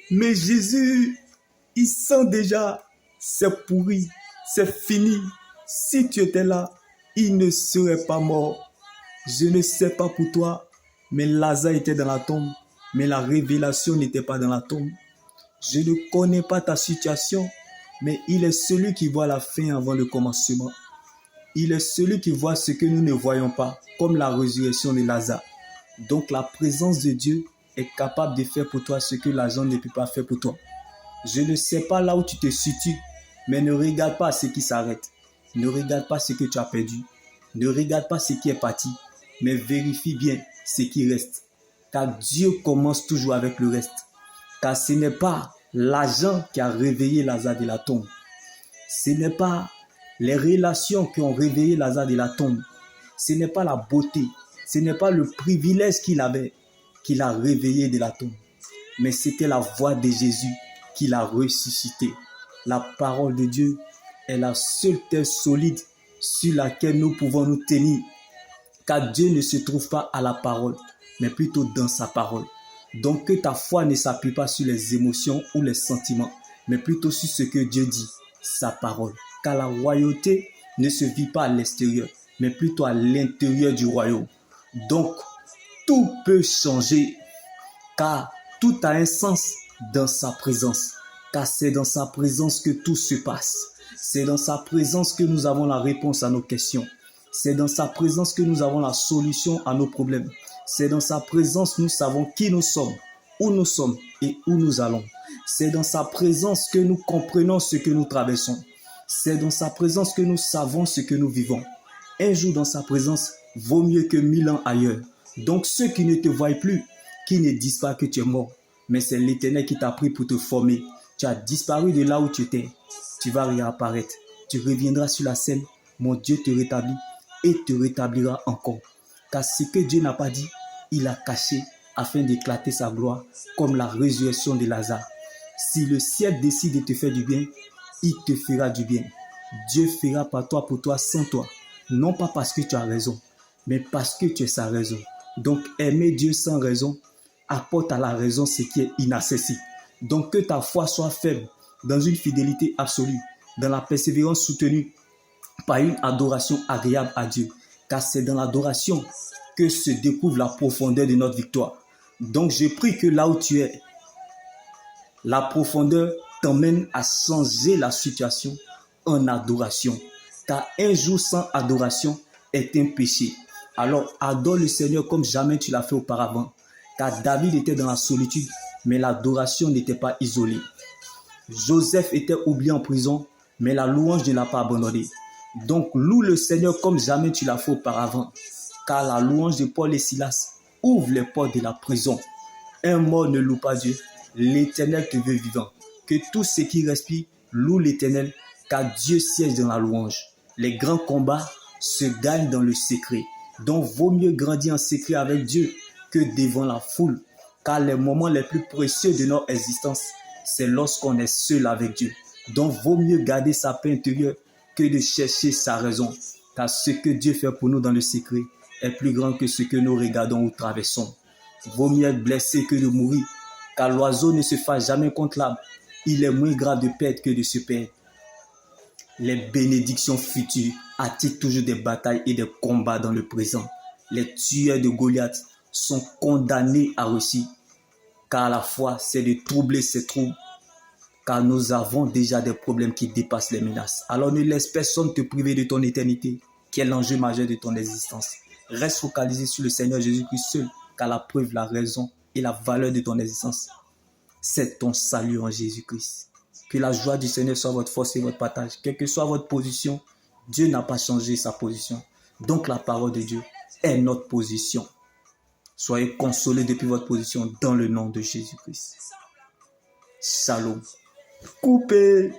Mais Jésus, il sent déjà, c'est pourri, c'est fini. Si tu étais là, il ne serait pas mort. Je ne sais pas pour toi, mais Lazare était dans la tombe, mais la révélation n'était pas dans la tombe. Je ne connais pas ta situation, mais il est celui qui voit la fin avant le commencement. Il est celui qui voit ce que nous ne voyons pas, comme la résurrection de Lazare. Donc la présence de Dieu est capable de faire pour toi ce que l'argent ne peut pas faire pour toi. Je ne sais pas là où tu te situes, mais ne regarde pas ce qui s'arrête. Ne regarde pas ce que tu as perdu. Ne regarde pas ce qui est parti, mais vérifie bien ce qui reste. Car Dieu commence toujours avec le reste. Car ce n'est pas l'argent qui a réveillé Lazare de la tombe. Ce n'est pas les relations qui ont réveillé Lazare de la tombe. Ce n'est pas la beauté. Ce n'est pas le privilège qu'il avait qui l'a réveillé de la tombe. Mais c'était la voix de Jésus qui l'a ressuscité. La parole de Dieu est la seule terre solide sur laquelle nous pouvons nous tenir. Car Dieu ne se trouve pas à la parole, mais plutôt dans sa parole. Donc que ta foi ne s'appuie pas sur les émotions ou les sentiments, mais plutôt sur ce que Dieu dit, sa parole. Car la royauté ne se vit pas à l'extérieur, mais plutôt à l'intérieur du royaume. Donc, tout peut changer, car tout a un sens dans sa présence. Car c'est dans sa présence que tout se passe. C'est dans sa présence que nous avons la réponse à nos questions. C'est dans sa présence que nous avons la solution à nos problèmes. C'est dans sa présence que nous savons qui nous sommes, où nous sommes et où nous allons. C'est dans sa présence que nous comprenons ce que nous traversons. C'est dans sa présence que nous savons ce que nous vivons. Un jour dans sa présence vaut mieux que 1000 ans ailleurs. Donc ceux qui ne te voient plus, qui ne disent pas que tu es mort, mais c'est l'Éternel qui t'a pris pour te former. Tu as disparu de là où tu étais. Tu vas réapparaître. Tu reviendras sur la scène. Mon Dieu te rétablit et te rétablira encore. Car ce que Dieu n'a pas dit, il a caché afin d'éclater sa gloire comme la résurrection de Lazare. Si le ciel décide de te faire du bien, il te fera du bien. Dieu fera par toi pour toi sans toi. Non pas parce que tu as raison, mais parce que tu es sa raison. Donc aimer Dieu sans raison apporte à la raison ce qui est inaccessible. Donc que ta foi soit faible dans une fidélité absolue, dans la persévérance soutenue par une adoration agréable à Dieu. Car c'est dans l'adoration que se découvre la profondeur de notre victoire. Donc je prie que là où tu es, la profondeur t'emmène à changer la situation en adoration. Car un jour sans adoration est un péché. Alors adore le Seigneur comme jamais tu l'as fait auparavant. Car David était dans la solitude, mais l'adoration n'était pas isolée. Joseph était oublié en prison, mais la louange ne l'a pas abandonné. Donc loue le Seigneur comme jamais tu l'as fait auparavant. Car la louange de Paul et Silas ouvre les portes de la prison. Un mort ne loue pas Dieu. L'Éternel te veut vivant. Que tout ce qui respire loue l'Éternel, car Dieu siège dans la louange. Les grands combats se gagnent dans le secret. Donc vaut mieux grandir en secret avec Dieu que devant la foule. Car les moments les plus précieux de notre existence, c'est lorsqu'on est seul avec Dieu. Donc vaut mieux garder sa paix intérieure que de chercher sa raison. Car ce que Dieu fait pour nous dans le secret est plus grand que ce que nous regardons ou traversons. Vaut mieux être blessé que de mourir. Car l'oiseau ne se fâche jamais contre l'arbre. Il est moins grave de perdre que de se perdre. Les bénédictions futures attirent toujours des batailles et des combats dans le présent. Les tueurs de Goliath sont condamnés à réussir. Car la foi, c'est de troubler ces troubles. Car nous avons déjà des problèmes qui dépassent les menaces. Alors ne laisse personne te priver de ton éternité, qui est l'enjeu majeur de ton existence. Reste focalisé sur le Seigneur Jésus-Christ seul, car la preuve, la raison et la valeur de ton existence, c'est ton salut en Jésus-Christ. Que la joie du Seigneur soit votre force et votre partage. Quelle que soit votre position, Dieu n'a pas changé sa position. Donc la parole de Dieu est notre position. Soyez consolés depuis votre position dans le nom de Jésus-Christ. Shalom. Coupé.